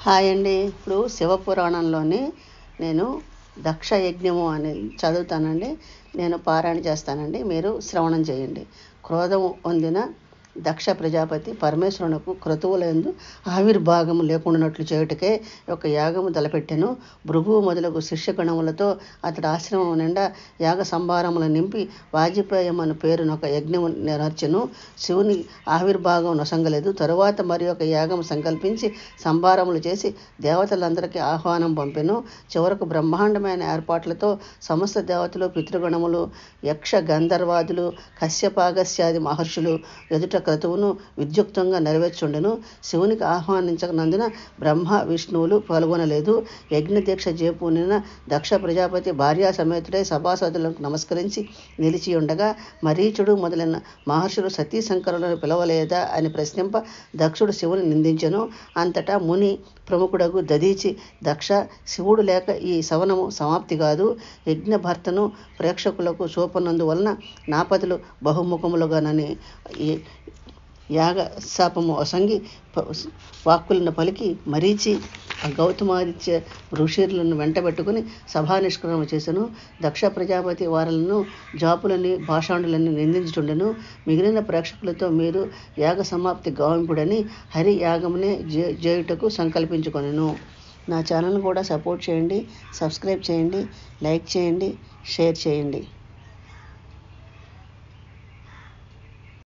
Hi అండి. ఇప్పుడు శివపురాణంలోని నేను దక్ష యజ్ఞము అని చదువుతానండి. నేను పారాయణ చేస్తానండి, మీరు శ్రవణం చేయండి. క్రోధం పొందిన దక్ష ప్రజాపతి పరమేశ్వరునకు క్రతువులందు ఆవిర్భాగము లేకుండానట్లు చేయుటకే ఒక యాగము తలపెట్టెను. భృగువు మొదలగు శిష్యగణములతో అతడి ఆశ్రమం నిండా యాగ సంభారములు నింపి వాజిపేయమను పేరును ఒక యజ్ఞము నెరచెను. శివుని ఆవిర్భాగం నొసంగలేదు. తరువాత మరి ఒక యాగం సంకల్పించి సంభారములు చేసి దేవతలందరికీ ఆహ్వానం పంపెను. చివరకు బ్రహ్మాండమైన ఏర్పాట్లతో సమస్త దేవతలు, పితృగణములు, యక్ష గంధర్వాదులు, కశ్యపాగస్యాది మహర్షులు ఎదుట క్రతువును విద్యుక్తంగా నెరవేర్చుండెను. శివునికి ఆహ్వానించనందున బ్రహ్మ, విష్ణువులు పాల్గొనలేదు. యజ్ఞదీక్ష చేపూనిన దక్ష ప్రజాపతి భార్యా సమేతుడై సభాసదులకు నమస్కరించి నిలిచి ఉండగా మరీచుడు మొదలైన మహర్షులు సతీ శంకరులను పిలవలేదా అని ప్రశ్నింప దక్షుడు శివుని నిందించెను. అంతటా ముని ప్రముఖుడగు దధీచి, దక్ష, శివుడు లేక ఈ సవనము సమాప్తి కాదు. యజ్ఞభర్తను ప్రేక్షకులకు చూపనందువలన నాపతులు బహుముఖములుగానని యాగ శాపము అసంగి వాక్కులను పలికి మరీచి గౌతమాదిత్య ఋషులను వెంటబెట్టుకుని సభా నిష్క్రమణ చేసెను. దక్ష ప్రజాపతి వారలను జాపులని భాషాండులని నిందించుండెను. మిగిలిన ప్రేక్షకులతో మీరు యాగ సమాప్తి గావింపుడని హరి యాగమునే చేయుటకు సంకల్పించుకొనెను. నా ఛానల్ కూడా సపోర్ట్ చేయండి, సబ్స్క్రైబ్ చేయండి, లైక్ చేయండి, షేర్ చేయండి.